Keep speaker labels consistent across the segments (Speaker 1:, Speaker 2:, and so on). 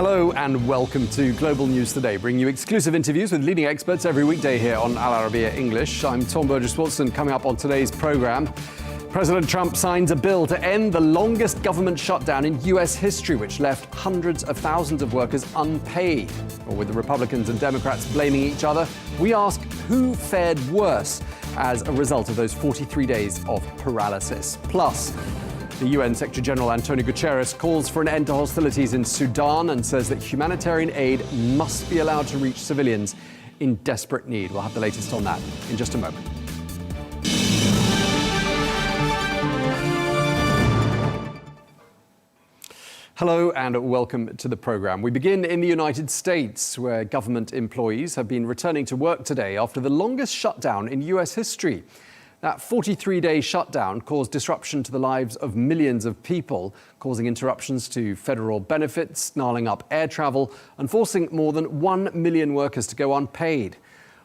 Speaker 1: Hello and welcome to Global News Today, bringing you exclusive interviews with leading experts every weekday here on Arabiya English. I'm Tom Burges Watson. Coming up on today's programme, President Trump signs a bill to end the longest government shutdown in US history, which left hundreds of thousands of workers unpaid. Or with the Republicans and Democrats blaming each other, we ask who fared worse as a result of those 43 days of paralysis. Plus, the UN Secretary-General Antonio Guterres calls for an end to hostilities in Sudan and says that humanitarian aid must be allowed to reach civilians in desperate need. We'll have the latest on that in just a moment. Hello and welcome to the programme. We begin in the United States, where government employees have been returning to work today after the longest shutdown in US history. That 43-day shutdown caused disruption to the lives of millions of people, causing interruptions to federal benefits, snarling up air travel, and forcing more than 1 million workers to go unpaid.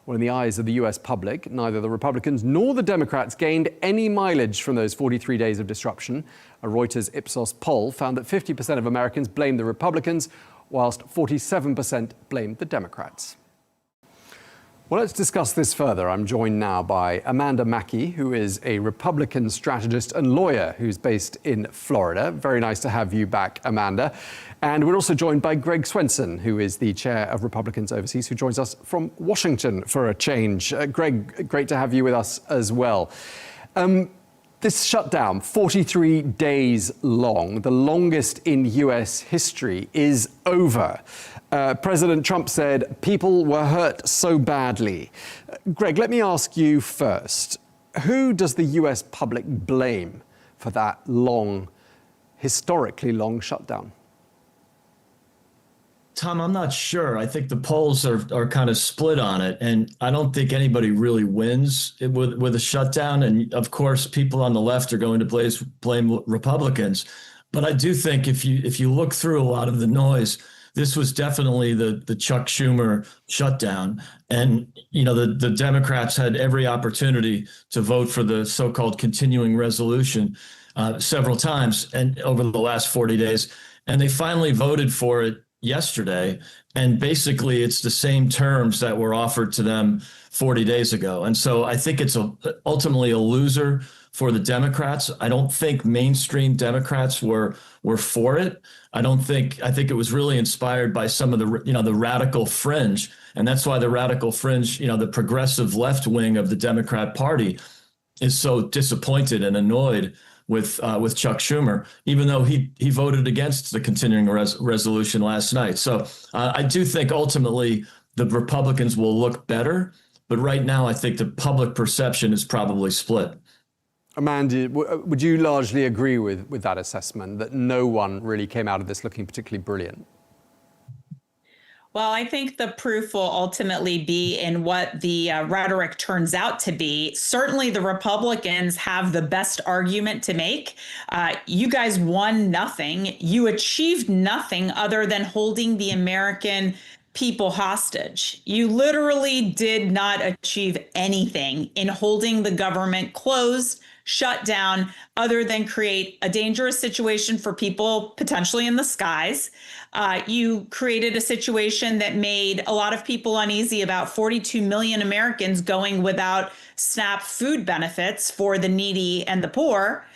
Speaker 1: Well, in the eyes of the US public, neither the Republicans nor the Democrats gained any mileage from those 43 days of disruption. A Reuters Ipsos poll found that 50% of Americans blamed the Republicans, whilst 47% blamed the Democrats. Well, let's discuss this further. I'm joined now by Amanda Mackey, who is a Republican strategist and lawyer who's based in Florida. Very nice to have you back, Amanda. And we're also joined by Greg Swenson, who is the chair of Republicans Overseas, who joins us from Washington for a change. Greg, great to have you with us as well. This shutdown, 43 days long, the longest in US history, is over. President Trump said people were hurt so badly. Greg, let me ask you first. Who does the US public blame for that long, historically long shutdown?
Speaker 2: Tom, I'm not sure. I think the polls are kind of split on it, and I don't think anybody really wins with a shutdown. And of course, people on the left are going to blame Republicans. But I do think if you look through a lot of the noise, this was definitely the Chuck Schumer shutdown. And, you know, the Democrats had every opportunity to vote for the so-called continuing resolution several times and over the last 40 days. And they finally voted for it yesterday. And basically, it's the same terms that were offered to them 40 days ago. And so I think it's ultimately a loser for the Democrats. I don't think mainstream Democrats were for it. I think it was really inspired by some of the radical fringe. And that's why the radical fringe, the progressive left wing of the Democrat Party is so disappointed and annoyed with Chuck Schumer, even though he voted against the continuing resolution last night. So I do think ultimately the Republicans will look better. But right now, I think the public perception is probably split.
Speaker 1: Amanda, would you largely agree with that assessment, that no one really came out of this looking particularly brilliant?
Speaker 3: Well, I think the proof will ultimately be in what the rhetoric turns out to be. Certainly, the Republicans have the best argument to make. You guys won nothing. You achieved nothing other than holding the American people hostage. You literally did not achieve anything in holding the government closed, shut down, other than create a dangerous situation for people potentially in the skies. You created a situation that made a lot of people uneasy about 42 million Americans going without SNAP food benefits for the needy and the poor.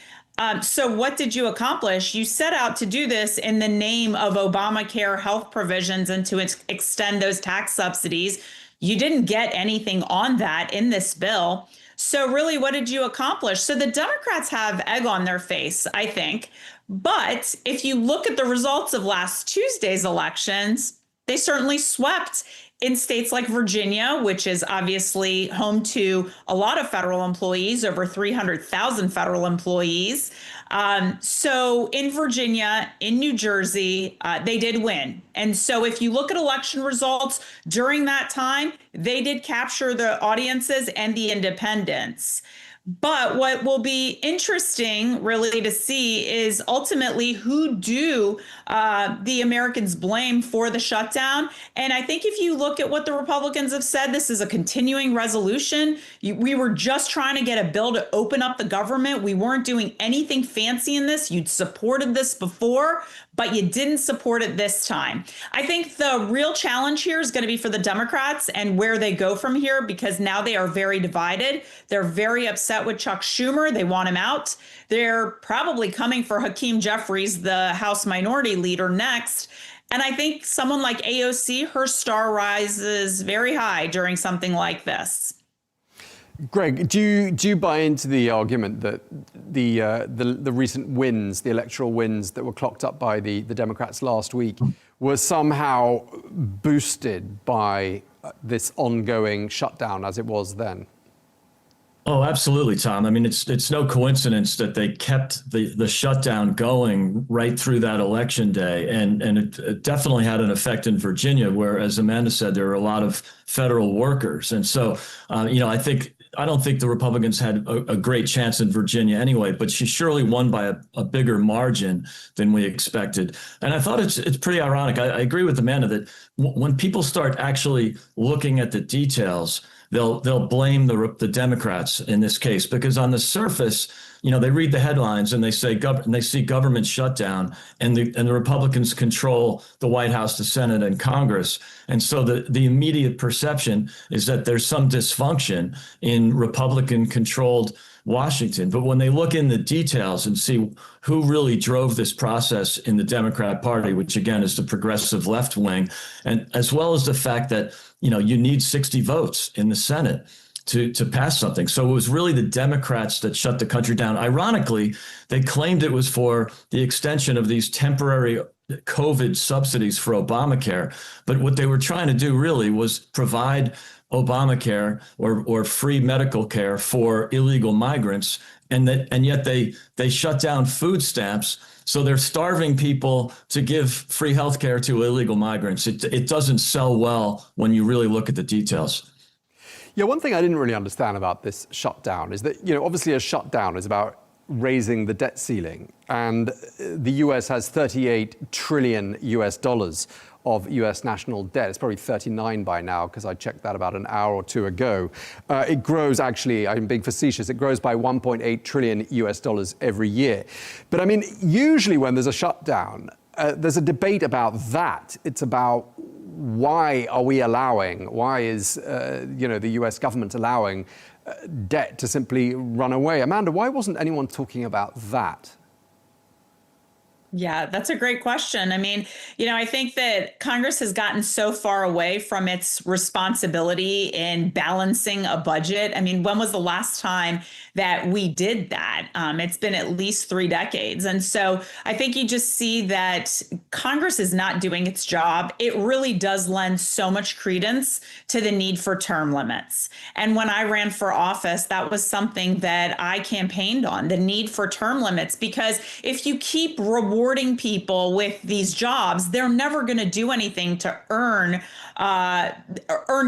Speaker 3: So what did you accomplish? You set out to do this in the name of Obamacare health provisions and to extend those tax subsidies. You didn't get anything on that in this bill. So really, what did you accomplish? So the Democrats have egg on their face, I think. But if you look at the results of last Tuesday's elections, they certainly swept in states like Virginia, which is obviously home to a lot of federal employees, over 300,000 federal employees. So in Virginia, in New Jersey, they did win. And so if you look at election results during that time, they did capture the audiences and the independents. But what will be interesting, really, to see is ultimately who do the Americans blame for the shutdown. And I think if you look at what the Republicans have said, this is a continuing resolution. We were just trying to get a bill to open up the government. We weren't doing anything fancy in this. You'd supported this before, but you didn't support it this time. I think the real challenge here is going to be for the Democrats and where they go from here, because now they are very divided. They're very upset with Chuck Schumer. They want him out. They're probably coming for Hakeem Jeffries, the House Minority Leader, next. And I think someone like AOC, her star rises very high during something like this.
Speaker 1: Greg, do you buy into the argument that the recent wins, the electoral wins that were clocked up by the Democrats last week, were somehow boosted by this ongoing shutdown as it was then?
Speaker 2: Oh, absolutely, Tom. I mean, it's no coincidence that they kept the shutdown going right through that election day. And it definitely had an effect in Virginia, where, as Amanda said, there are a lot of federal workers. And so, I don't think the Republicans had a great chance in Virginia anyway, but she surely won by a bigger margin than we expected. And I thought it's pretty ironic. I agree with Amanda that when people start actually looking at the details, they'll blame the Democrats in this case, because on the surface, they read the headlines and they say they see government shutdown, and the Republicans control the White House, the Senate, and Congress. And so the immediate perception is that there's some dysfunction in Republican-controlled Washington. But when they look in the details and see who really drove this process in the Democrat Party, which again is the progressive left wing, and as well as the fact that you need 60 votes in the Senate to pass something. So it was really the Democrats that shut the country down. Ironically, they claimed it was for the extension of these temporary COVID subsidies for Obamacare. But what they were trying to do really was provide Obamacare or free medical care for illegal migrants. And yet they shut down food stamps. So they're starving people to give free health care to illegal migrants. It doesn't sell well when you really look at the details.
Speaker 1: Yeah, one thing I didn't really understand about this shutdown is that, obviously a shutdown is about raising the debt ceiling. And the US has 38 trillion US dollars of US national debt. It's probably 39 by now, because I checked that about an hour or two ago. It grows, actually, I'm being facetious, it grows by 1.8 trillion US dollars every year. But I mean, usually when there's a shutdown, there's a debate about that. It's about why is the US government allowing debt to simply run away? Amanda, why wasn't anyone talking about that?
Speaker 3: Yeah, that's a great question. I mean, I think that Congress has gotten so far away from its responsibility in balancing a budget. I mean, when was the last time that we did that? It's been at least 3 decades. And so I think you just see that Congress is not doing its job. It really does lend so much credence to the need for term limits. And when I ran for office, that was something that I campaigned on, the need for term limits, because if you keep rewarding people with these jobs, they're never going to do anything to earn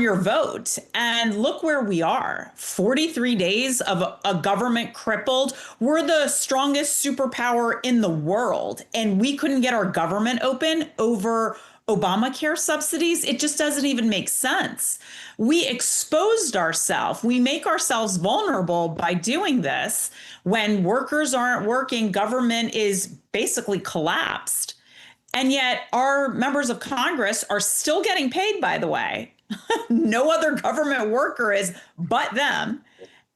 Speaker 3: your vote. And look where we are. 43 days of a government crippled. We're the strongest superpower in the world, and we couldn't get our government open over Obamacare subsidies. It just doesn't even make sense. We exposed ourselves. We make ourselves vulnerable by doing this. When workers aren't working, government is basically collapsed. And yet our members of Congress are still getting paid, by the way. No other government worker is but them.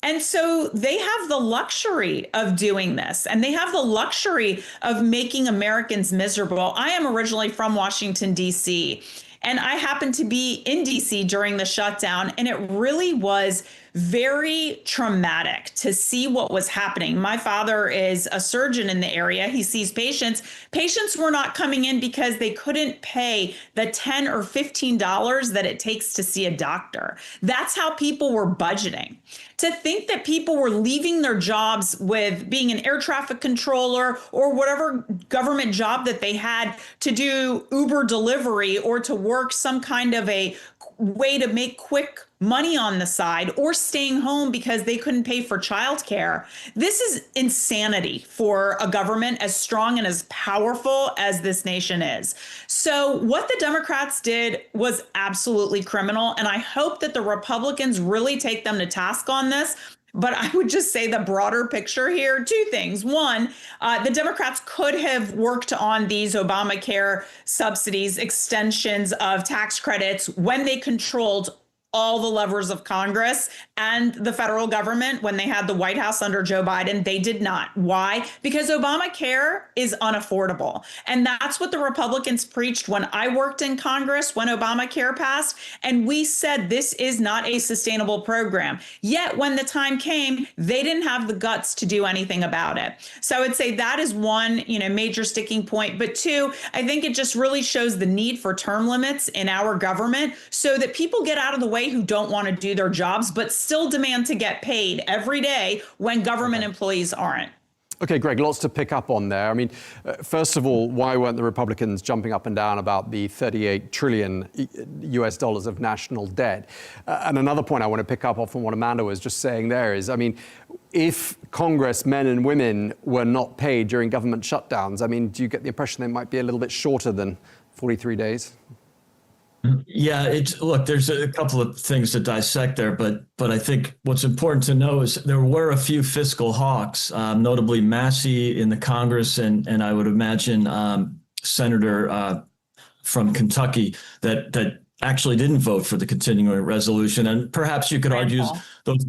Speaker 3: And so they have the luxury of doing this, and they have the luxury of making Americans miserable. I am originally from Washington, D.C., and I happened to be in D.C. during the shutdown, and it really was very traumatic to see what was happening. My father is a surgeon in the area. He sees patients. Patients were not coming in because they couldn't pay the $10 or $15 that it takes to see a doctor. That's how people were budgeting. To think that people were leaving their jobs with being an air traffic controller or whatever government job that they had to do Uber delivery or to work some kind of a way to make quick money on the side or staying home because they couldn't pay for childcare. This is insanity for a government as strong and as powerful as this nation is. So what the Democrats did was absolutely criminal. And I hope that the Republicans really take them to task on this. But I would just say the broader picture here, two things. One, the Democrats could have worked on these Obamacare subsidies, extensions of tax credits when they controlled all the levers of Congress and the federal government when they had the White House under Joe Biden. They did not. Why? Because Obamacare is unaffordable. And that's what the Republicans preached when I worked in Congress, when Obamacare passed. And we said this is not a sustainable program. Yet when the time came, they didn't have the guts to do anything about it. So I would say that is one, major sticking point. But two, I think it just really shows the need for term limits in our government so that people get out of the way who don't want to do their jobs, but still demand to get paid every day when government employees aren't.
Speaker 1: Okay, Greg, lots to pick up on there. I mean, first of all, why weren't the Republicans jumping up and down about the 38 trillion US dollars of national debt? And another point I want to pick up off from what Amanda was just saying there is, I mean, if Congress men and women were not paid during government shutdowns, I mean, do you get the impression they might be a little bit shorter than 43 days?
Speaker 2: Yeah, look, there's a couple of things to dissect there, but I think what's important to know is there were a few fiscal hawks, notably Massey in the Congress, and I would imagine Senator from Kentucky that actually didn't vote for the continuing resolution, and perhaps you could argue those.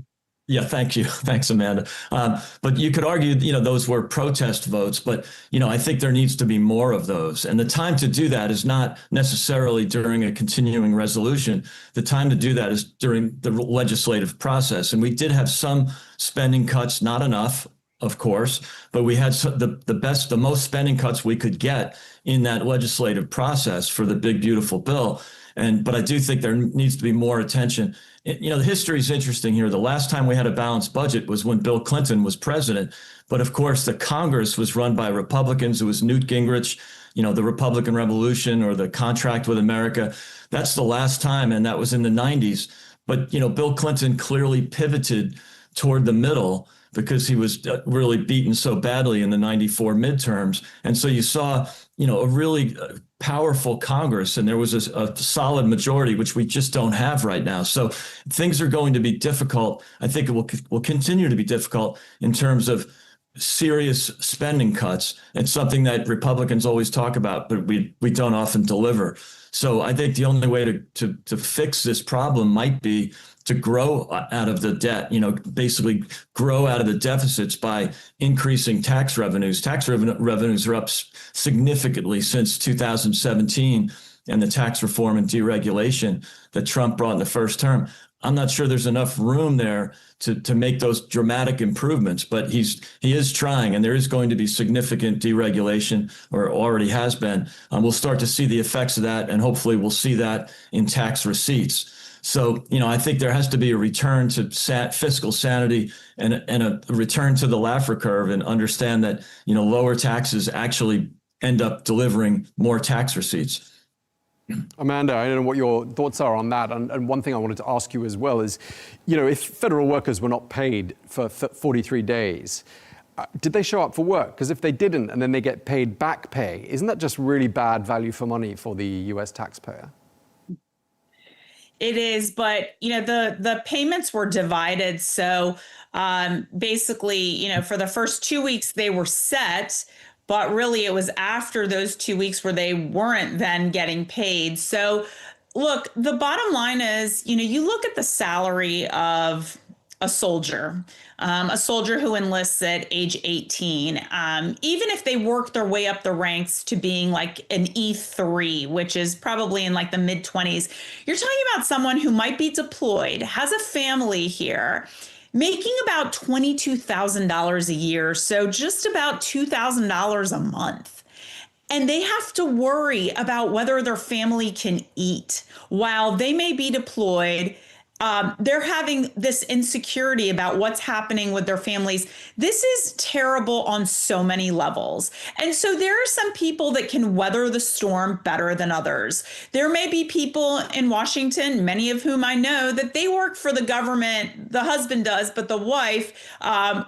Speaker 2: Yeah, thank you. Thanks, Amanda. But you could argue, those were protest votes, but, I think there needs to be more of those. And the time to do that is not necessarily during a continuing resolution. The time to do that is during the legislative process. And we did have some spending cuts, not enough, of course, but we had the most spending cuts we could get in that legislative process for the big, beautiful bill. But I do think there needs to be more attention. The history is interesting here. The last time we had a balanced budget was when Bill Clinton was president. But of course, the Congress was run by Republicans. It was Newt Gingrich, the Republican Revolution or the Contract with America. That's the last time, and that was in the 90s. But, Bill Clinton clearly pivoted toward the middle because he was really beaten so badly in the 94 midterms. And so you saw, a really powerful Congress, and there was a solid majority, which we just don't have right now. So things are going to be difficult. I think it will continue to be difficult in terms of serious spending cuts. It's something that Republicans always talk about, but we don't often deliver. So I think the only way to fix this problem might be to grow out of the debt, basically grow out of the deficits by increasing tax revenues. Tax revenues are up significantly since 2017 and the tax reform and deregulation that Trump brought in the first term. I'm not sure there's enough room there to make those dramatic improvements, but he is trying, and there is going to be significant deregulation, or already has been. We'll start to see the effects of that, and hopefully we'll see that in tax receipts. So, I think there has to be a return to fiscal sanity and a return to the Laffer curve, and understand that, lower taxes actually end up delivering more tax receipts.
Speaker 1: Amanda, I don't know what your thoughts are on that. And one thing I wanted to ask you as well is, if federal workers were not paid for 43 days, did they show up for work? Because if they didn't and then they get paid back pay, isn't that just really bad value for money for the US taxpayer?
Speaker 3: It is, but the payments were divided. So basically, for the first 2 weeks they were set, but really it was after those 2 weeks where they weren't then getting paid. So look, the bottom line is, you look at the salary of a soldier who enlists at age 18, even if they work their way up the ranks to being like an E3, which is probably in like the mid 20s, you're talking about someone who might be deployed, has a family here, making about $22,000 a year. So just about $2,000 a month. And they have to worry about whether their family can eat while they may be deployed They're having this insecurity about what's happening with their families. This is terrible on so many levels. And so there are some people that can weather the storm better than others. There may be people in Washington, many of whom I know, that they work for the government. The husband does, but the wife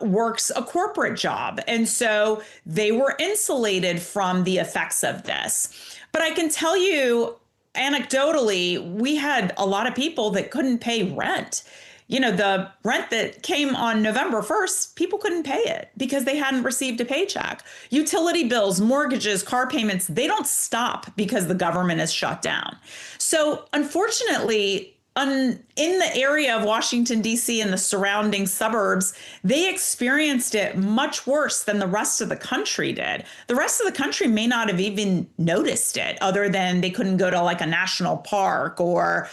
Speaker 3: works a corporate job. And so they were insulated from the effects of this. But I can tell you, anecdotally, we had a lot of people that couldn't pay rent. You know, the rent that came on November 1st, people couldn't pay it because they hadn't received a paycheck. Utility bills, mortgages, car payments, they don't stop because the government is shut down. So unfortunately, in the area of Washington, D.C. and the surrounding suburbs, they experienced it much worse than the rest of the country did. The rest of the country may not have even noticed it, other than they couldn't go to like a national park or,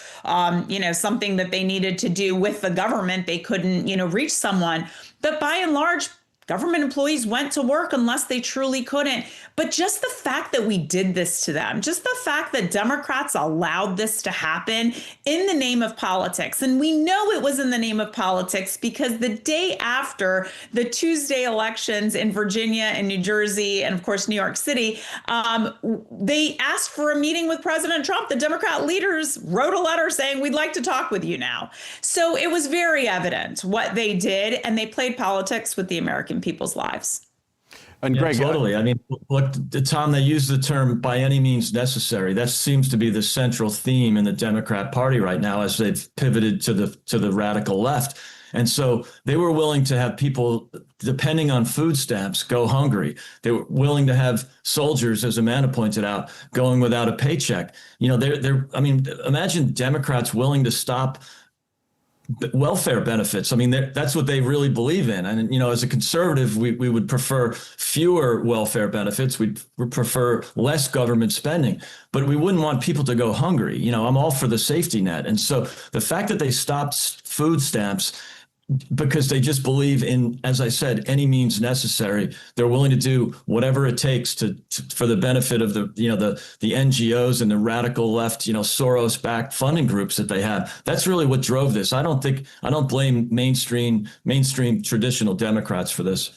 Speaker 3: something that they needed to do with the government. They couldn't, reach someone. But by and large, government employees went to work unless they truly couldn't. But just the fact that we did this to them, just the fact that Democrats allowed this to happen in the name of politics. And we know it was in the name of politics because the day after the Tuesday elections in Virginia and New Jersey, and of course, New York City, they asked for a meeting with President Trump. The Democrat leaders wrote a letter saying, we'd like to talk with you now. So it was very evident what they did, and they played politics with the American people's lives.
Speaker 1: And
Speaker 2: Yeah,
Speaker 1: Greg,
Speaker 2: totally. I mean, look, Tom, they use the term by any means necessary. That seems to be the central theme in the Democrat Party right now as they've pivoted to the radical left. And so they were willing to have people, depending on food stamps, go hungry. They were willing to have soldiers, as Amanda pointed out, going without a paycheck. Imagine Democrats willing to stop welfare benefits. I mean, that's what they really believe in. And, as a conservative, we would prefer fewer welfare benefits. We'd prefer less government spending, but we wouldn't want people to go hungry. I'm all for the safety net. And so the fact that they stopped food stamps because they just believe in, as I said, any means necessary. They're willing to do whatever it takes for the benefit of the NGOs and the radical left, Soros-backed funding groups that they have. That's really what drove this. I don't blame mainstream traditional Democrats for this.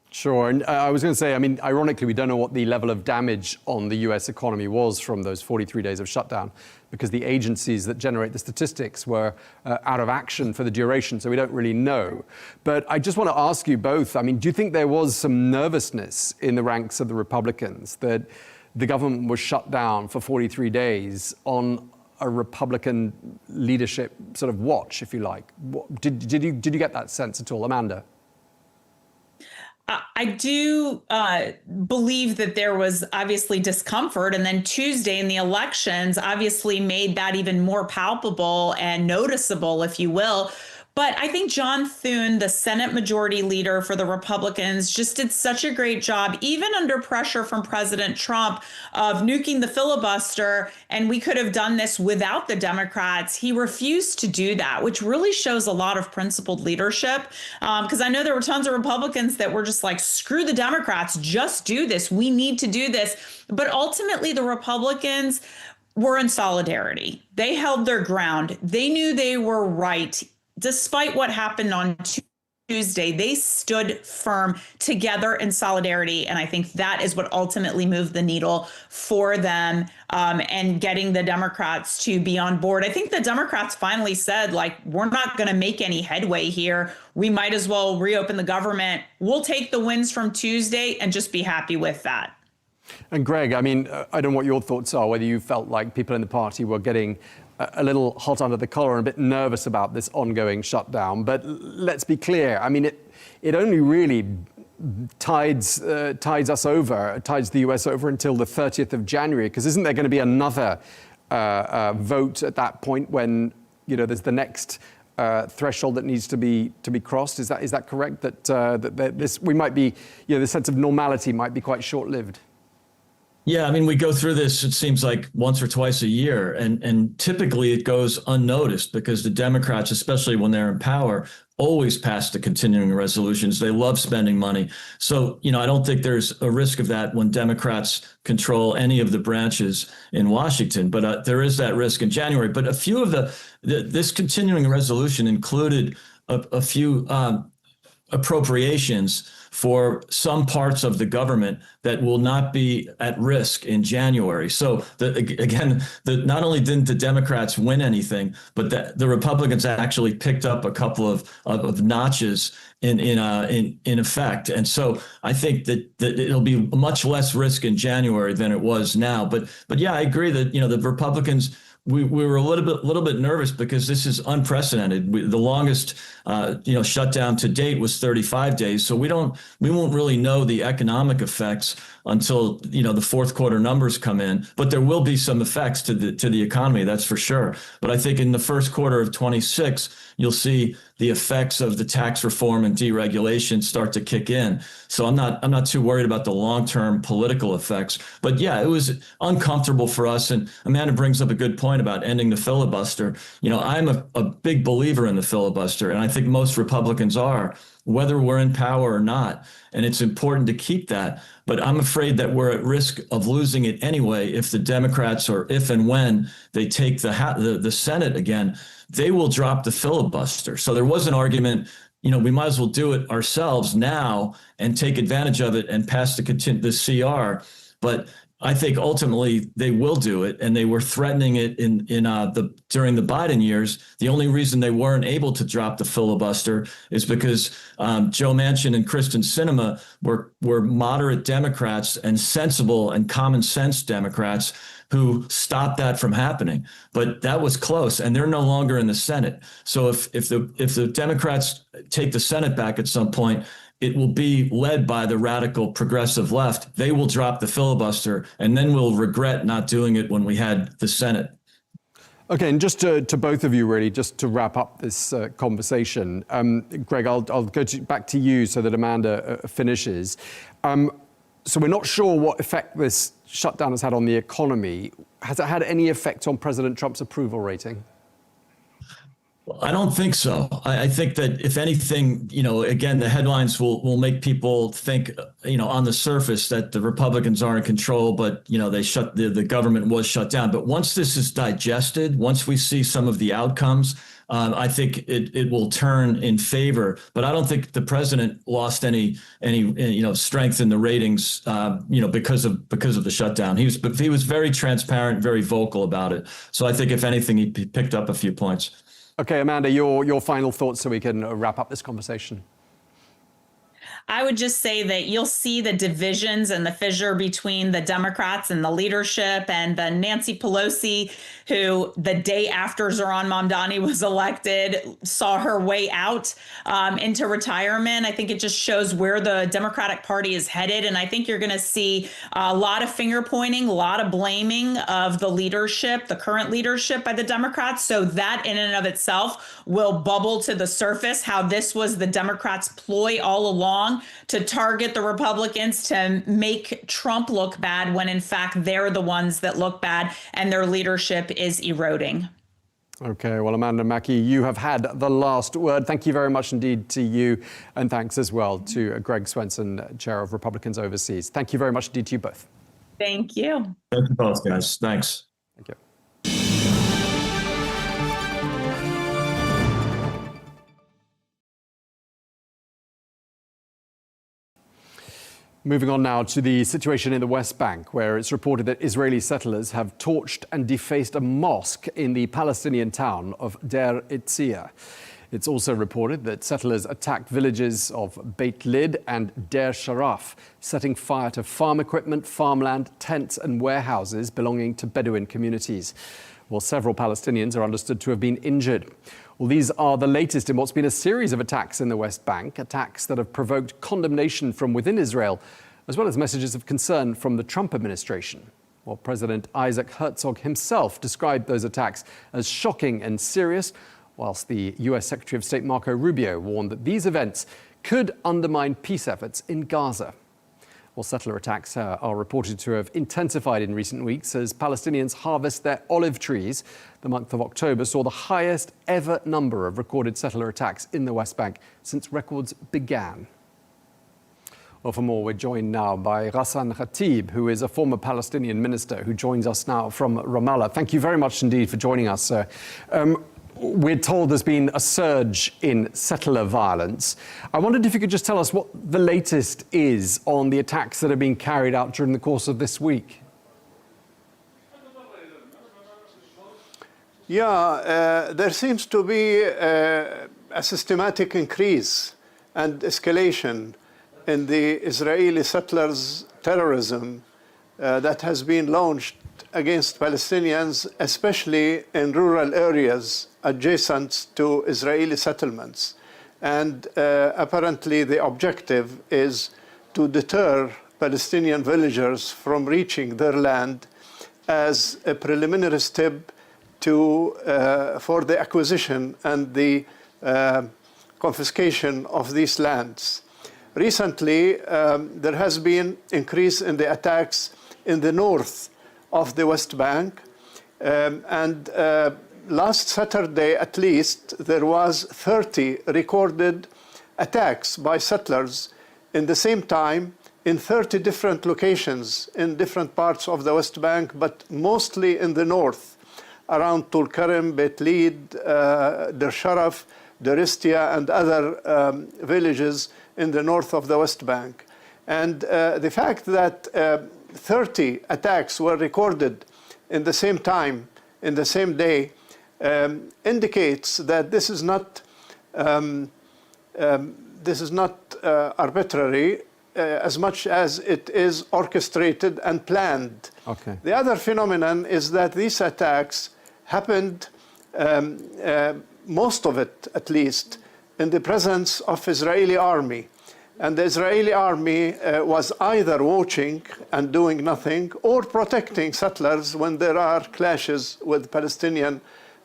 Speaker 1: Sure. And I was going to say, ironically, we don't know what the level of damage on the US economy was from those 43 days of shutdown, because the agencies that generate the statistics were out of action for the duration, so we don't really know. But I just want to ask you both, do you think there was some nervousness in the ranks of the Republicans that the government was shut down for 43 days on a Republican leadership sort of watch, if you like? Did you get that sense at all, Amanda?
Speaker 3: I do believe that there was obviously discomfort, and then Tuesday in the elections obviously made that even more palpable and noticeable, if you will. But I think John Thune, the Senate Majority Leader for the Republicans, just did such a great job, even under pressure from President Trump, of nuking the filibuster. And we could have done this without the Democrats. He refused to do that, which really shows a lot of principled leadership. Because I know there were tons of Republicans that were just like, screw the Democrats, just do this. We need to do this. But ultimately, the Republicans were in solidarity. They held their ground. They knew they were right. Despite what happened on Tuesday, they stood firm together in solidarity. And I think that is what ultimately moved the needle for them, and getting the Democrats to be on board. I think the Democrats finally said, we're not going to make any headway here. We might as well reopen the government. We'll take the wins from Tuesday and just be happy with that.
Speaker 1: And Greg, I don't know what your thoughts are, whether you felt like people in the party were getting a little hot under the collar and a bit nervous about this ongoing shutdown. But let's be clear. It only really tides the US over until the 30th of January, because isn't there going to be another vote at that point when there's the next threshold that needs to be crossed? Is that correct? That this we might be the sense of normality might be quite short-lived.
Speaker 2: Yeah, I mean, we go through this, it seems like once or twice a year, and typically it goes unnoticed because the Democrats, especially when they're in power, always pass the continuing resolutions. They love spending money. So, I don't think there's a risk of that when Democrats control any of the branches in Washington, but there is that risk in January. But a few of this continuing resolution included a few appropriations for some parts of the government that will not be at risk in January. So not only didn't the Democrats win anything, but the Republicans actually picked up a couple of notches in effect. And so I think that it'll be much less risk in January than it was now. But yeah, I agree that the Republicans. We were a little bit nervous because this is unprecedented. The longest shutdown to date was 35 days. So we won't really know the economic effects until the fourth quarter numbers come in. But there will be some effects to the economy, that's for sure. But I think in the first quarter of 26, you'll see the effects of the tax reform and deregulation start to kick in. So I'm not too worried about the long-term political effects. But yeah, it was uncomfortable for us. And Amanda brings up a good point about ending the filibuster. I'm a big believer in the filibuster, and I think most Republicans are, whether we're in power or not. And it's important to keep that. But I'm afraid that we're at risk of losing it anyway if the Democrats, or if and when they take the Senate again, they will drop the filibuster. So there was an argument, we might as well do it ourselves now and take advantage of it and pass the CR. But I think ultimately they will do it, and they were threatening it during the Biden years. The only reason they weren't able to drop the filibuster is because Joe Manchin and Kristen Sinema were moderate Democrats and sensible and common sense Democrats who stopped that from happening. But that was close, and they're no longer in the Senate. So if the Democrats take the Senate back at some point, it will be led by the radical progressive left. They will drop the filibuster, and then we'll regret not doing it when we had the Senate.
Speaker 1: Okay, and just to both of you, really, just to wrap up this conversation, Greg, I'll go back to you so that Amanda finishes. So we're not sure what effect this shutdown has had on the economy. Has it had any effect on President Trump's approval rating?
Speaker 2: I don't think so. I think that if anything, again, the headlines will make people think, on the surface that the Republicans are in control, but, the government was shut down. But once this is digested, once we see some of the outcomes, I think it will turn in favor. But I don't think the president lost any strength in the ratings, because of the shutdown. He was very transparent, very vocal about it. So I think if anything, he picked up a few points.
Speaker 1: Okay, Amanda, your final thoughts so we can wrap up this conversation.
Speaker 3: I would just say that you'll see the divisions and the fissure between the Democrats and the leadership, and the Nancy Pelosi, who the day after Zohran Mamdani was elected, saw her way out into retirement. I think it just shows where the Democratic Party is headed. And I think you're going to see a lot of finger pointing, a lot of blaming of the leadership, the current leadership by the Democrats. So that in and of itself will bubble to the surface how this was the Democrats' ploy all along to target the Republicans, to make Trump look bad, when in fact they're the ones that look bad and their leadership is eroding.
Speaker 1: Okay, well, Amanda Mackie, you have had the last word. Thank you very much indeed to you, and thanks as well to Greg Swenson, Chair of Republicans Overseas. Thank you very much indeed to you both.
Speaker 3: Thank you.
Speaker 2: Thank you both, guys. Thanks.
Speaker 1: Thank you. Moving on now to the situation in the West Bank, where it's reported that Israeli settlers have torched and defaced a mosque in the Palestinian town of Deir Itzia. It's also reported that settlers attacked villages of Beit Lid and Deir Sharaf, setting fire to farm equipment, farmland, tents and warehouses belonging to Bedouin communities. While several Palestinians are understood to have been injured. Well, these are the latest in what's been a series of attacks in the West Bank, attacks that have provoked condemnation from within Israel, as well as messages of concern from the Trump administration. Well, President Isaac Herzog himself described those attacks as shocking and serious, whilst the US Secretary of State Marco Rubio warned that these events could undermine peace efforts in Gaza. Well, settler attacks are reported to have intensified in recent weeks as Palestinians harvest their olive trees. The month of October saw the highest ever number of recorded settler attacks in the West Bank since records began. Well, for more, we're joined now by Ghassan Khatib, who is a former Palestinian minister who joins us now from Ramallah. Thank you very much indeed for joining us, sir. We're told there's been a surge in settler violence. I wondered if you could just tell us what the latest is on the attacks that are being carried out during the course of this week.
Speaker 4: Yeah, there seems to be a systematic increase and escalation in the Israeli settlers' terrorism that has been launched against Palestinians, especially in rural areas adjacent to Israeli settlements. And apparently the objective is to deter Palestinian villagers from reaching their land as a preliminary step for the acquisition and the confiscation of these lands. Recently, there has been increase in the attacks in the north of the West Bank. Last Saturday, at least, there was 30 recorded attacks by settlers in the same time in 30 different locations in different parts of the West Bank, but mostly in the north, around Tulkarem, Beit Lid, Der Sharaf, Deristia, and other villages in the north of the West Bank. And the fact that 30 attacks were recorded in the same time, in the same day, indicates that this is not arbitrary as much as it is orchestrated and planned.
Speaker 1: Okay.
Speaker 4: The other phenomenon is that these attacks happened, most of it at least, in the presence of Israeli army. And the Israeli army was either watching and doing nothing or protecting settlers when there are clashes with Palestinian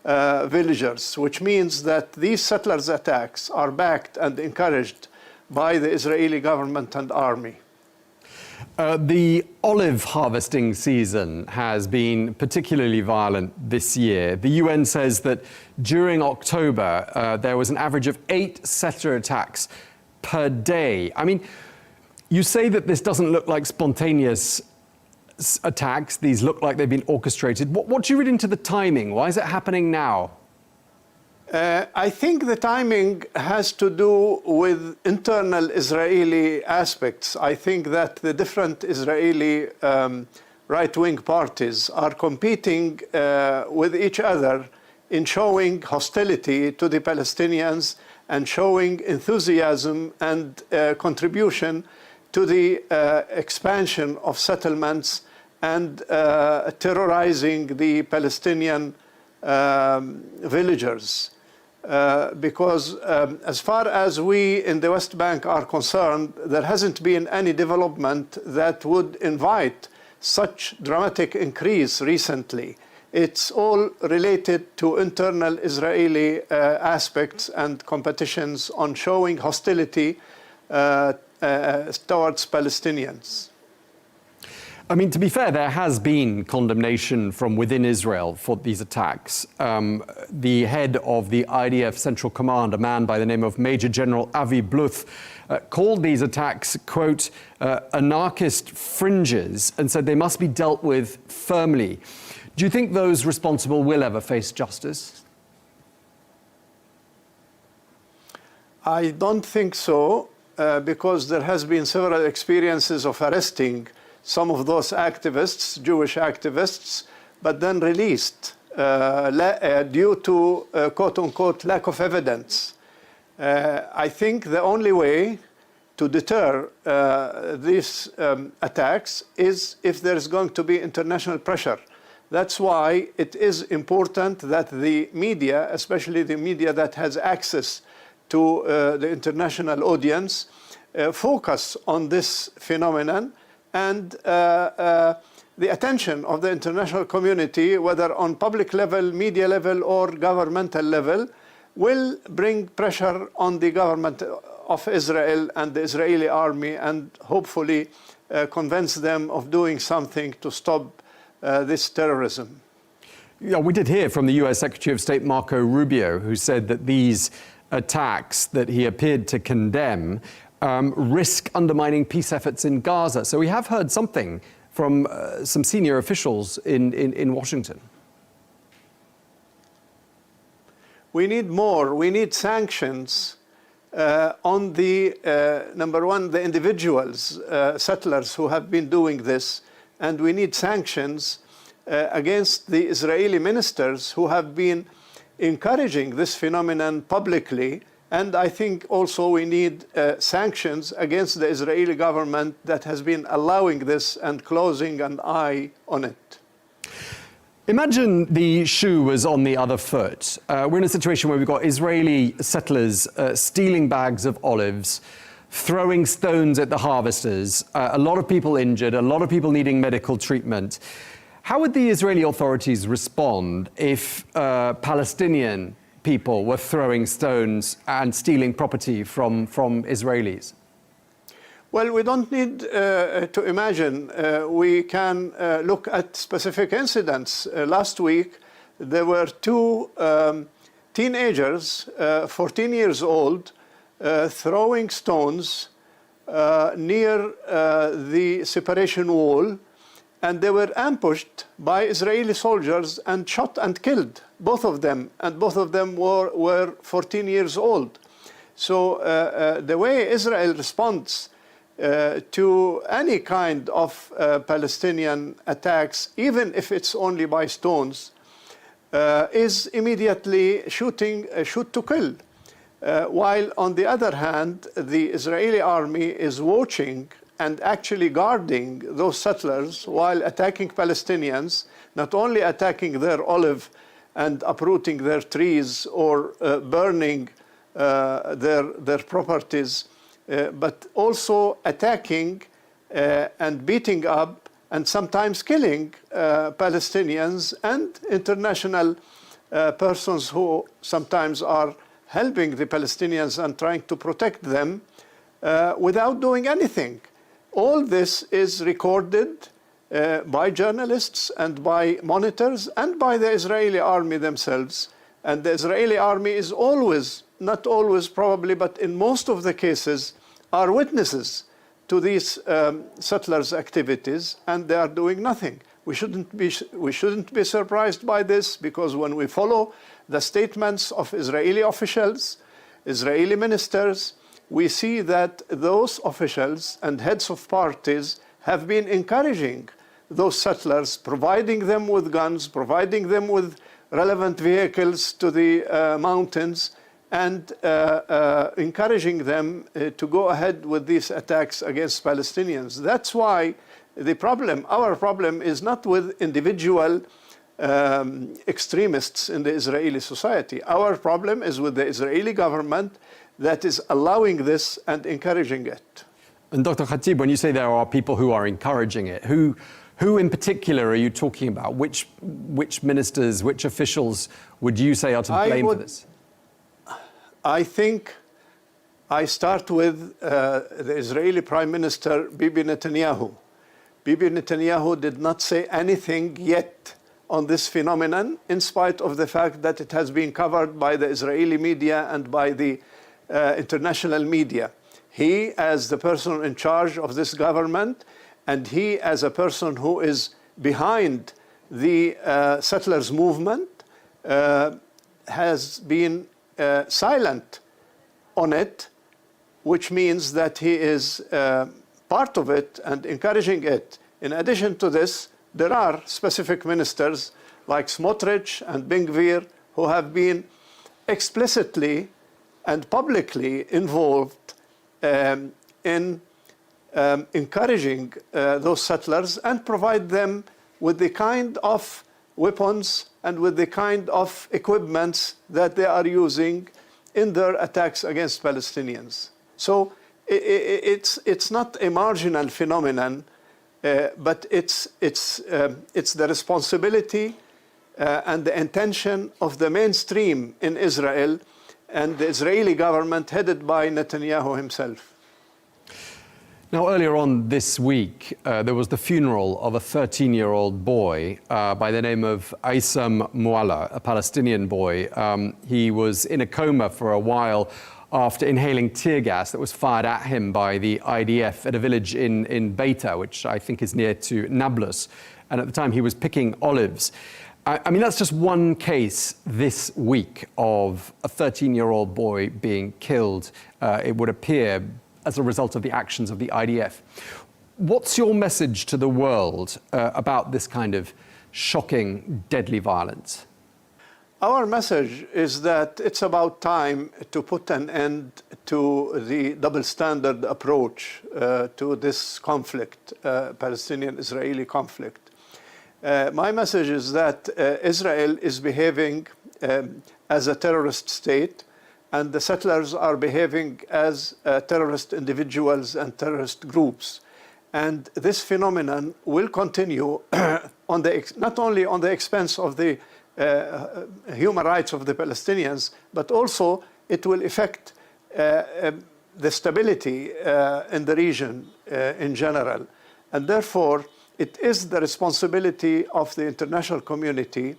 Speaker 4: villagers, which means that these settlers' attacks are backed and encouraged by the Israeli government and army.
Speaker 1: The olive harvesting season has been particularly violent this year. The UN says that during October, there was an average of 8 settler attacks per day. I mean, you say that this doesn't look like spontaneous attacks. These look like they've been orchestrated. What do you read into the timing? Why is it happening now?
Speaker 4: I think the timing has to do with internal Israeli aspects. I think that the different Israeli right-wing parties are competing with each other in showing hostility to the Palestinians and showing enthusiasm and contribution to the expansion of settlements and terrorizing the Palestinian villagers. Because as far as we in the West Bank are concerned, there hasn't been any development that would invite such dramatic increase recently. It's all related to internal Israeli aspects and competitions on showing hostility towards Palestinians.
Speaker 1: I mean, to be fair, there has been condemnation from within Israel for these attacks. The head of the IDF Central Command, a man by the name of Major General Avi Bluth, called these attacks, quote, anarchist fringes, and said they must be dealt with firmly. Do you think those responsible will ever face justice?
Speaker 4: I don't think so, because there has been several experiences of arresting some of those activists, Jewish activists, but then released due to quote-unquote lack of evidence. I think the only way to deter these attacks is if there is going to be international pressure. That's why it is important that the media, especially the media that has access to the international audience, focus on this phenomenon, and the attention of the international community, whether on public level, media level, or governmental level, will bring pressure on the government of Israel and the Israeli army, and hopefully convince them of doing something to stop this terrorism.
Speaker 1: Yeah, we did hear from the US Secretary of State Marco Rubio, who said that these attacks that he appeared to condemn risk undermining peace efforts in Gaza. So we have heard something from some senior officials in Washington.
Speaker 4: We need more. We need sanctions on the, number one, the individuals, settlers who have been doing this. And we need sanctions against the Israeli ministers who have been encouraging this phenomenon publicly. And I think also we need sanctions against the Israeli government that has been allowing this and closing an eye on it.
Speaker 1: Imagine the shoe was on the other foot. We're in a situation where we've got Israeli settlers stealing bags of olives, throwing stones at the harvesters, a lot of people injured, a lot of people needing medical treatment. How would the Israeli authorities respond if Palestinian people were throwing stones and stealing property from Israelis?
Speaker 4: Well, we don't need to imagine. We can look at specific incidents. Last week, there were two teenagers, 14 years old, throwing stones near the separation wall, and they were ambushed by Israeli soldiers and shot and killed, both of them, and both of them were 14 years old. So the way Israel responds to any kind of Palestinian attacks, even if it's only by stones, is immediately shoot to kill. While on the other hand, the Israeli army is watching and actually guarding those settlers while attacking Palestinians, not only attacking their olive and uprooting their trees or burning their properties, but also attacking and beating up and sometimes killing Palestinians and international persons who sometimes are helping the Palestinians and trying to protect them without doing anything. All this is recorded by journalists and by monitors and by the Israeli army themselves. And the Israeli army is always, not always probably, but in most of the cases, are witnesses to these settlers' activities, and they are doing nothing. We shouldn't be surprised by this, because when we follow the statements of Israeli officials, Israeli ministers, we see that those officials and heads of parties have been encouraging those settlers, providing them with guns, providing them with relevant vehicles to the mountains, and encouraging them to go ahead with these attacks against Palestinians. That's why our problem is not with individual extremists in the Israeli society. Our problem is with the Israeli government that is allowing this and encouraging it.
Speaker 1: And Dr. Khatib, when you say there are people who are encouraging it, who in particular are you talking about? Which ministers, which officials would you say are to blame for this?
Speaker 4: I think I start with the Israeli Prime Minister Bibi Netanyahu. Bibi Netanyahu did not say anything yet on this phenomenon, in spite of the fact that it has been covered by the Israeli media and by the international media. He, as the person in charge of this government, and he, as a person who is behind the settlers movement, has been silent on it, which means that he is part of it and encouraging it. In addition to this, there are specific ministers like Smotrich and Ben Gvir who have been explicitly and publicly involved in encouraging those settlers and provide them with the kind of weapons and with the kind of equipment that they are using in their attacks against Palestinians. So it's not a marginal phenomenon, but it's the responsibility and the intention of the mainstream in Israel and the Israeli government headed by Netanyahu himself.
Speaker 1: Now, earlier on this week, there was the funeral of a 13-year-old boy by the name of Aissam Moualla, a Palestinian boy. He was in a coma for a while after inhaling tear gas that was fired at him by the IDF at a village in Beita, which I think is near to Nablus. And at the time, he was picking olives. I mean, that's just one case this week of a 13-year-old boy being killed, it would appear, as a result of the actions of the IDF. What's your message to the world about this kind of shocking, deadly violence?
Speaker 4: Our message is that it's about time to put an end to the double standard approach to this conflict, Palestinian-Israeli conflict. My message is that Israel is behaving as a terrorist state, and the settlers are behaving as terrorist individuals and terrorist groups. And this phenomenon will continue not only on the expense of the human rights of the Palestinians, but also it will affect the stability in the region in general. And therefore, it is the responsibility of the international community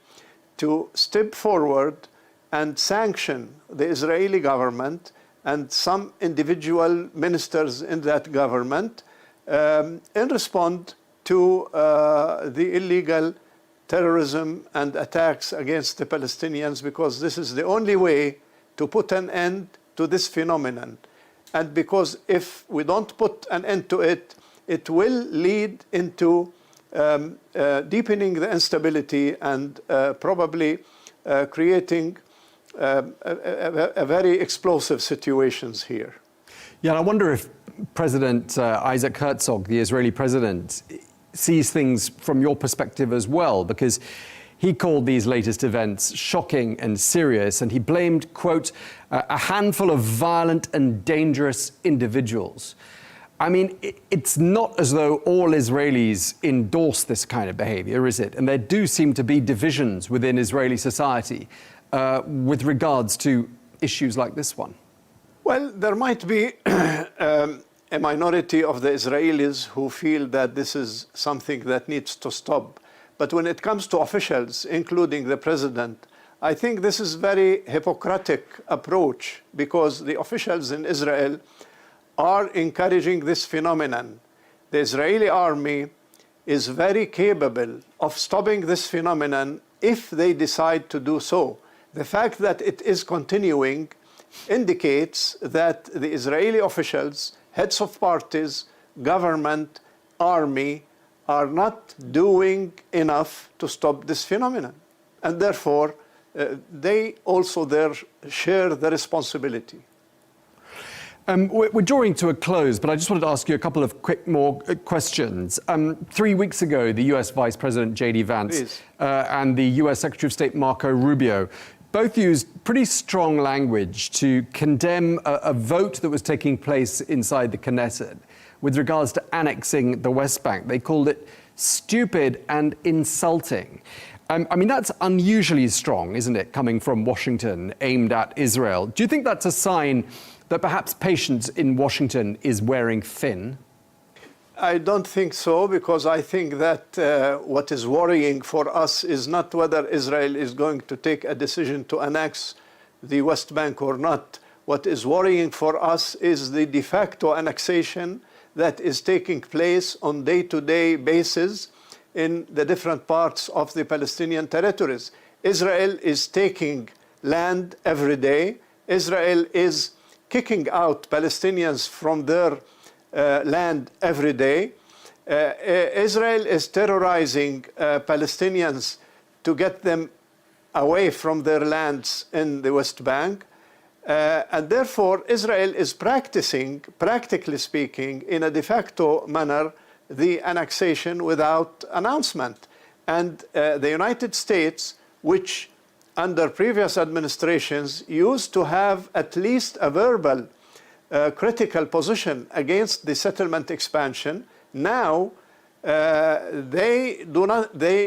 Speaker 4: to step forward and sanction the Israeli government and some individual ministers in that government in response to the illegal terrorism and attacks against the Palestinians, because this is the only way to put an end to this phenomenon. And because if we don't put an end to it, it will lead into deepening the instability and probably creating a very explosive situations here.
Speaker 1: Yeah, and I wonder if President Isaac Herzog, the Israeli president, sees things from your perspective as well, because he called these latest events shocking and serious, and he blamed, quote, a handful of violent and dangerous individuals. I mean, it's not as though all Israelis endorse this kind of behavior, is it? And there do seem to be divisions within Israeli society with regards to issues like this one.
Speaker 4: Well, there might be a minority of the Israelis who feel that this is something that needs to stop. But when it comes to officials, including the president, I think this is very hypocritical approach, because the officials in Israel are encouraging this phenomenon. The Israeli army is very capable of stopping this phenomenon if they decide to do so. The fact that it is continuing indicates that the Israeli officials, heads of parties, government, army, are not doing enough to stop this phenomenon. And therefore, they also share the responsibility.
Speaker 1: We're drawing to a close, but I just wanted to ask you a couple of more questions. 3 weeks ago, the US Vice President J.D. Vance and the US Secretary of State Marco Rubio both used pretty strong language to condemn a vote that was taking place inside the Knesset with regards to annexing the West Bank. They called it stupid and insulting. I mean, that's unusually strong, isn't it, coming from Washington, aimed at Israel? Do you think that's a sign that perhaps patience in Washington is wearing thin?
Speaker 4: I don't think so, because I think that what is worrying for us is not whether Israel is going to take a decision to annex the West Bank or not. What is worrying for us is the de facto annexation that is taking place on day-to-day basis in the different parts of the Palestinian territories. Israel is taking land every day. Israel is kicking out Palestinians from their land every day. Israel is terrorizing Palestinians to get them away from their lands in the West Bank. And therefore, Israel is practicing, practically speaking, in a de facto manner, the annexation without announcement. And the United States, which under previous administrations used to have at least a verbal critical position against the settlement expansion, now they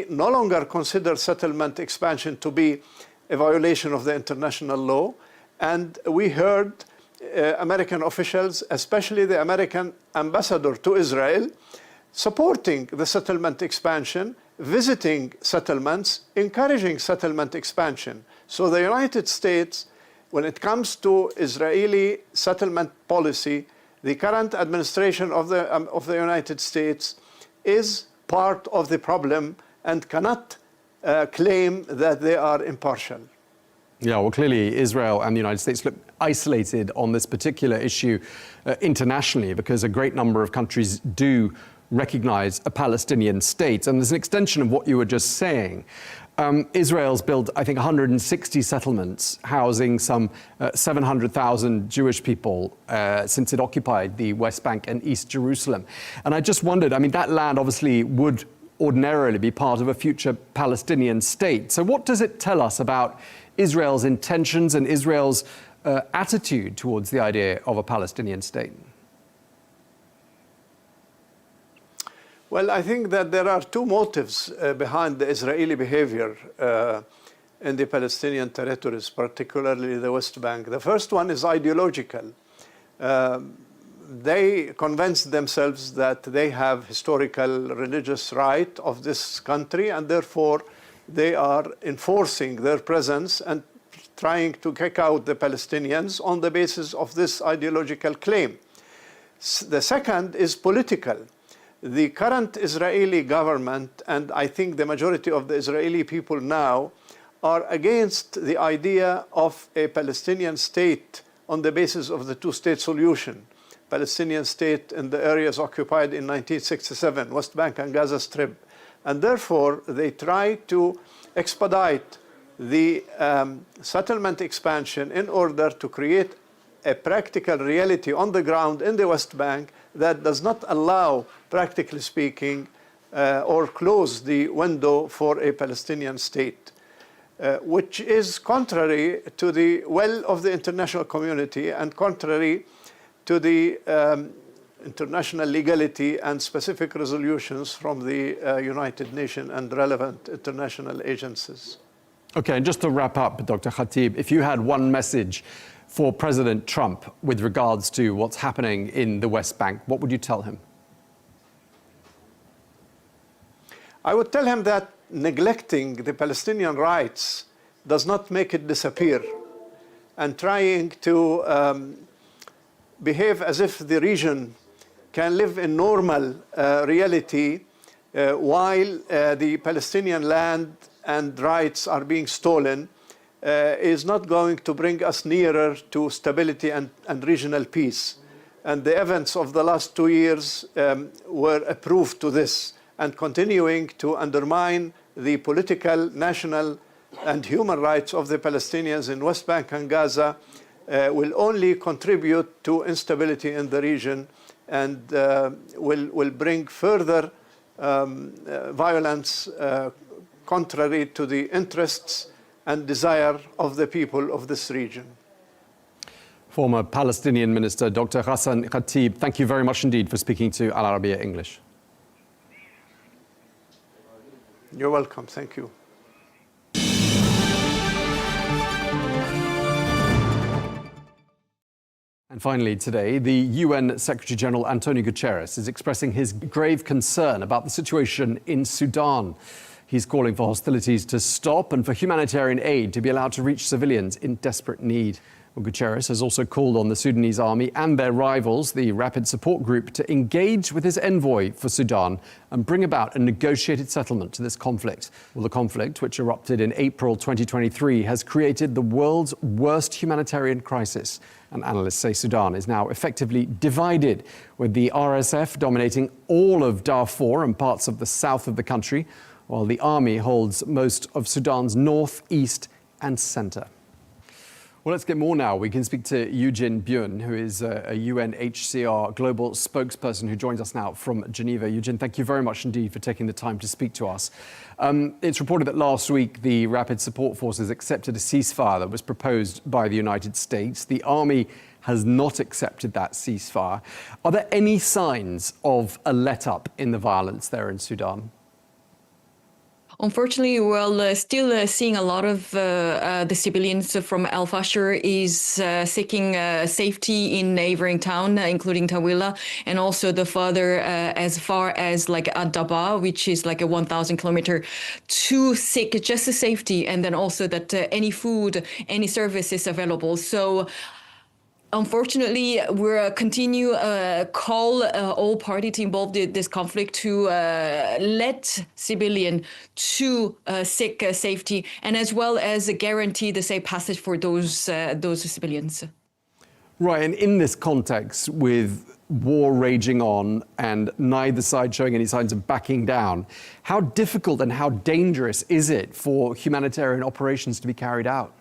Speaker 4: no longer consider settlement expansion to be a violation of the international law. And we heard American officials, especially the American ambassador to Israel, supporting the settlement expansion, visiting settlements, encouraging settlement expansion. So the United States, when it comes to Israeli settlement policy, the current administration of the United States is part of the problem and cannot claim that they are impartial.
Speaker 1: Yeah, well, clearly Israel and the United States look isolated on this particular issue internationally, because a great number of countries do recognize a Palestinian state. And there's an extension of what you were just saying. Israel's built, I think, 160 settlements housing some 700,000 Jewish people since it occupied the West Bank and East Jerusalem. And I just wondered, I mean, that land obviously would ordinarily be part of a future Palestinian state. So what does it tell us about Israel's intentions and Israel's attitude towards the idea of a Palestinian state?
Speaker 4: Well, I think that there are two motives behind the Israeli behavior in the Palestinian territories, particularly the West Bank. The first one is ideological. They convinced themselves that they have historical religious right of this country, and therefore they are enforcing their presence and trying to kick out the Palestinians on the basis of this ideological claim. The second is political. The current Israeli government, and I think the majority of the Israeli people now, are against the idea of a Palestinian state on the basis of the two-state solution. Palestinian state in the areas occupied in 1967, West Bank and Gaza Strip. And therefore, they try to expedite the settlement expansion in order to create a practical reality on the ground in the West Bank that does not allow, practically speaking, or close the window for a Palestinian state, which is contrary to the will of the international community and contrary to the international legality and specific resolutions from the United Nations and relevant international agencies.
Speaker 1: Okay, and just to wrap up, Dr. Khatib, if you had one message for President Trump with regards to what's happening in the West Bank, what would you tell him?
Speaker 4: I would tell him that neglecting the Palestinian rights does not make it disappear, and trying to behave as if the region can live in normal reality while the Palestinian land and rights are being stolen is not going to bring us nearer to stability and regional peace. And the events of the last 2 years were a proof to this, and continuing to undermine the political, national, and human rights of the Palestinians in West Bank and Gaza will only contribute to instability in the region and will bring further violence contrary to the interests and desire of the people of this region.
Speaker 1: Former Palestinian Minister Dr. Hassan Khatib, thank you very much indeed for speaking to Al Arabiya English.
Speaker 4: You're welcome. Thank you.
Speaker 1: And finally today, the UN Secretary General Antonio Guterres is expressing his grave concern about the situation in Sudan. He's calling for hostilities to stop and for humanitarian aid to be allowed to reach civilians in desperate need. Well, Guterres has also called on the Sudanese army and their rivals, the Rapid Support Group, to engage with his envoy for Sudan and bring about a negotiated settlement to this conflict. Well, the conflict, which erupted in April 2023, has created the world's worst humanitarian crisis. And analysts say Sudan is now effectively divided, with the RSF dominating all of Darfur and parts of the south of the country, while the army holds most of Sudan's north, east, and center. Well, let's get more now. We can speak to Eugene Byun, who is a UNHCR global spokesperson who joins us now from Geneva. Eugene, thank you very much indeed for taking the time to speak to us. It's reported that last week the Rapid Support Forces accepted a ceasefire that was proposed by the United States. The army has not accepted that ceasefire. Are there any signs of a let-up in the violence there in Sudan?
Speaker 5: Unfortunately, we're still seeing a lot of the civilians from Al Fashir is seeking safety in neighboring town, including Tawila, and also the further as far as like Ad-Daba, which is like a 1,000 kilometer, to seek just the safety, and then also that any food, any service is available. So unfortunately, we'll continue call all parties involved in this conflict to let civilian to seek safety, and as well as guarantee the safe passage for those civilians.
Speaker 1: Right, and in this context, with war raging on and neither side showing any signs of backing down, how difficult and how dangerous is it for humanitarian operations to be carried out?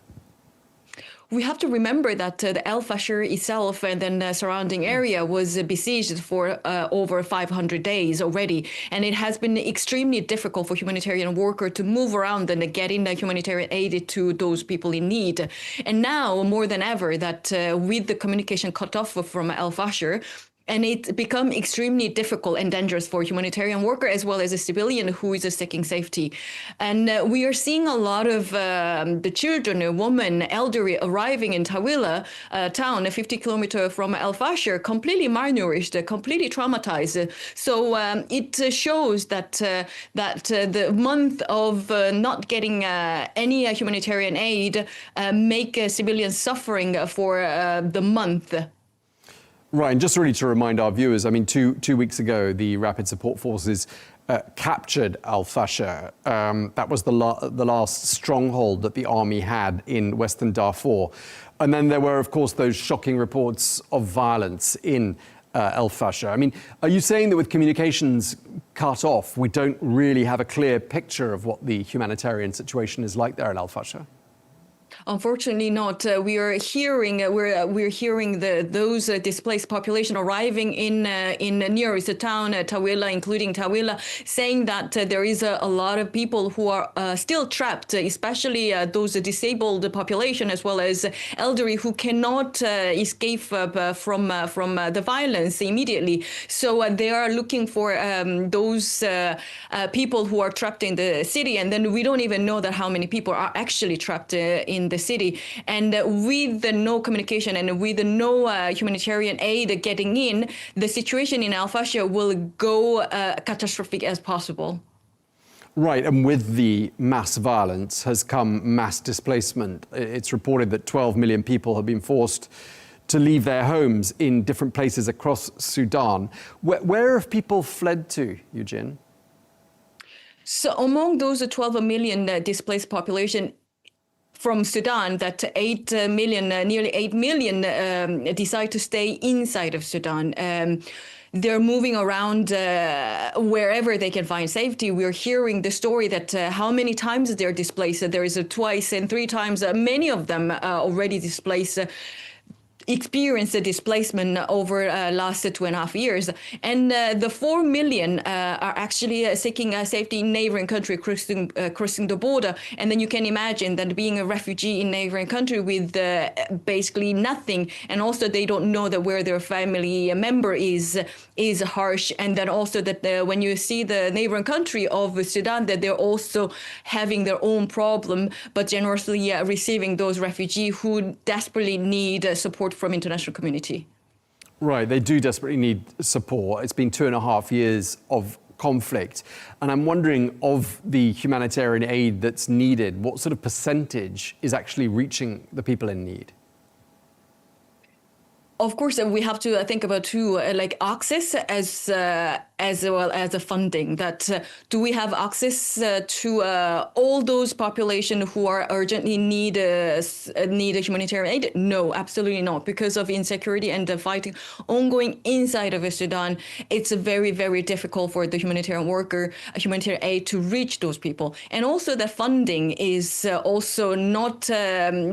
Speaker 5: We have to remember that the Al Fashir itself and then the surrounding area was besieged for over 500 days already. And it has been extremely difficult for humanitarian workers to move around and getting the humanitarian aid to those people in need. And now, more than ever, that with the communication cut off from Al Fashir, and it become extremely difficult and dangerous for humanitarian worker as well as a civilian who is seeking safety. And we are seeing a lot of the children, women, elderly arriving in Tawila town, 50 kilometers from Al Fashir, completely malnourished, completely traumatized. So it shows that the month of not getting any humanitarian aid make civilians suffering for the month.
Speaker 1: Right, and just really to remind our viewers, I mean, two weeks ago, the Rapid Support Forces captured Al Fashir. That was the last stronghold that the army had in Western Darfur. And then there were, of course, those shocking reports of violence in Al Fashir. I mean, are you saying that with communications cut off, we don't really have a clear picture of what the humanitarian situation is like there in Al Fashir?
Speaker 5: Unfortunately not. We are hearing we're hearing those displaced population arriving in nearest town Tawila, including Tawila, saying that there is a lot of people who are still trapped, especially those disabled population as well as elderly who cannot escape from the violence immediately. So they are looking for those people who are trapped in the city, and then we don't even know that how many people are actually trapped in the city. And with the no communication and with the no humanitarian aid getting in, the situation in Al Fashir will go catastrophic as possible.
Speaker 1: Right, and with the mass violence has come mass displacement. It's reported that 12 million people have been forced to leave their homes in different places across Sudan. Where have people fled to, Eugene?
Speaker 5: So among those 12 million displaced population, from Sudan, that 8 million, nearly 8 million decide to stay inside of Sudan. They're moving around wherever they can find safety. We're hearing the story that how many times they're displaced. There is twice and three times, many of them already displaced. Experienced the displacement over last 2.5 years, and the 4 million are actually seeking safety in neighboring country, crossing the border. And then you can imagine that being a refugee in neighboring country with basically nothing, and also they don't know that where their family member is harsh. And then also that when you see the neighboring country of Sudan, that they're also having their own problem, but generously receiving those refugees who desperately need support from international community.
Speaker 1: Right, they do desperately need support. It's been 2.5 years of conflict. And I'm wondering, of the humanitarian aid that's needed, what sort of percentage is actually reaching the people in need?
Speaker 5: Of course, we have to think about too, like access as well as the funding. That do we have access to all those population who are urgently need humanitarian aid? No, absolutely not. Because of insecurity and the fighting ongoing inside of Sudan, it's very, very difficult for the humanitarian worker, humanitarian aid to reach those people. And also the funding is also not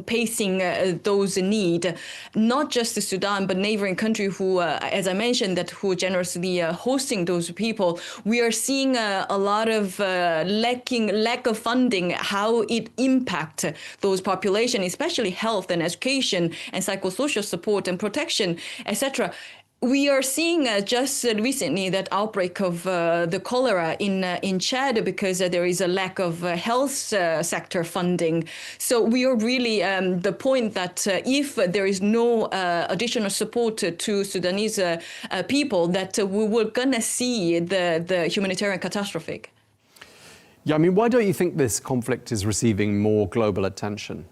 Speaker 5: pacing those need, not just the Sudan, but neighboring country who, as I mentioned, that who generously hosting those people. We are seeing a lot of lack of funding, how it impact those population, especially health and education and psychosocial support and protection, etc. We are seeing just recently that outbreak of the cholera in Chad because there is a lack of health sector funding. So we are really the point that if there is no additional support to Sudanese people, that we were gonna see the humanitarian catastrophe.
Speaker 1: Yeah, I mean, why don't you think this conflict is receiving more global attention?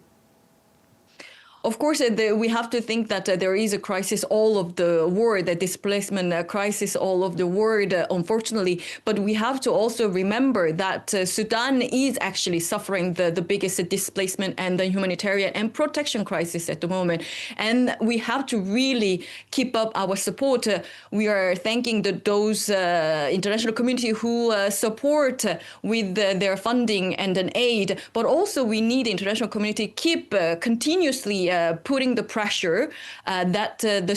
Speaker 5: Of course, we have to think that there is a crisis all of the world, a displacement crisis all of the world, unfortunately. But we have to also remember that Sudan is actually suffering the biggest displacement and the humanitarian and protection crisis at the moment. And we have to really keep up our support. We are thanking those international community who support with their funding and an aid. But also we need the international community keep continuously putting the pressure that the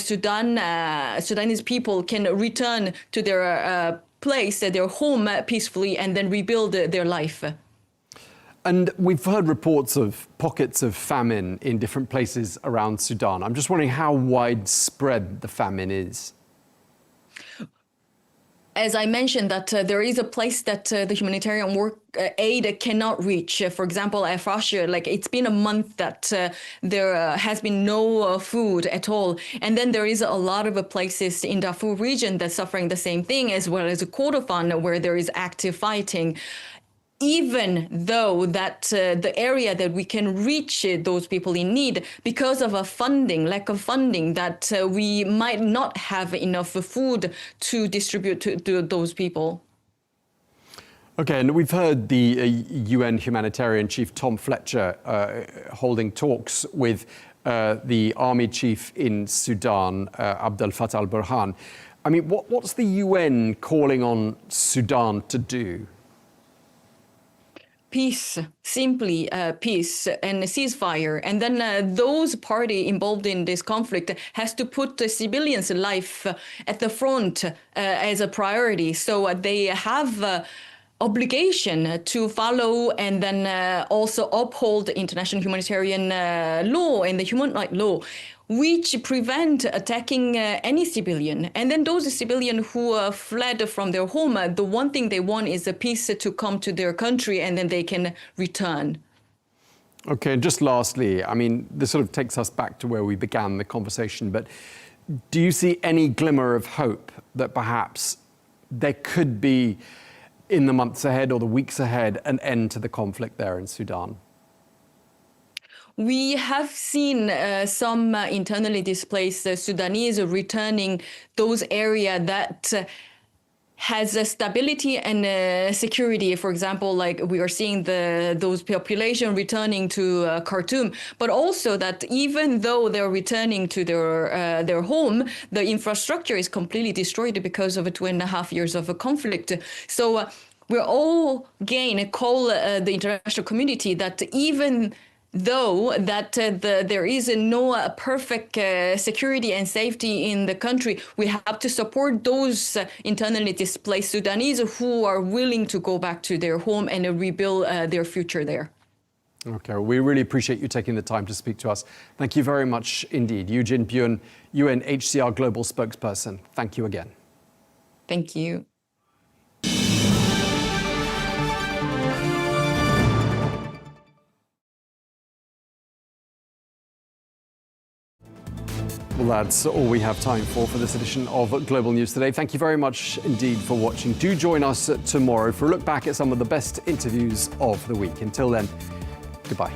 Speaker 5: Sudanese people can return to their place, their home peacefully, and then rebuild their life.
Speaker 1: And we've heard reports of pockets of famine in different places around Sudan. I'm just wondering how widespread the famine is.
Speaker 5: As I mentioned, that there is a place that the humanitarian aid cannot reach. For example, at Russia, like it's been a month that there has been no food at all. And then there is a lot of places in Darfur region that's suffering the same thing, as well as Kordofan, where there is active fighting. Even though that the area that we can reach those people in need, because of a lack of funding, that we might not have enough food to distribute to those people.
Speaker 1: Okay, and we've heard the UN humanitarian chief Tom Fletcher holding talks with the army chief in Sudan, Abdel Fattah al-Burhan. I mean, what's the UN calling on Sudan to do?
Speaker 5: Peace, simply peace and ceasefire. And then those parties involved in this conflict has to put the civilians' life at the front as a priority. So they have obligation to follow and then also uphold international humanitarian law and the human rights law, which prevent attacking any civilian. And then those civilians who fled from their home, the one thing they want is a peace to come to their country and then they can return.
Speaker 1: Okay, and just lastly, I mean, this sort of takes us back to where we began the conversation, but do you see any glimmer of hope that perhaps there could be, in the months ahead or the weeks ahead, an end to the conflict there in Sudan?
Speaker 5: We have seen some internally displaced Sudanese returning those areas that has a stability and security. For example, like we are seeing those population returning to Khartoum, but also that even though they're returning to their home, the infrastructure is completely destroyed because of 2.5 years of a conflict. So we're all call the international community that even though that there is no perfect security and safety in the country, we have to support those internally displaced Sudanese who are willing to go back to their home and rebuild their future there.
Speaker 1: Okay, well, we really appreciate you taking the time to speak to us. Thank you very much indeed. Eugene Byun, UNHCR Global Spokesperson. Thank you again.
Speaker 5: Thank you.
Speaker 1: Well, that's all we have time for this edition of Global News Today. Thank you very much indeed for watching. Do join us tomorrow for a look back at some of the best interviews of the week. Until then, goodbye.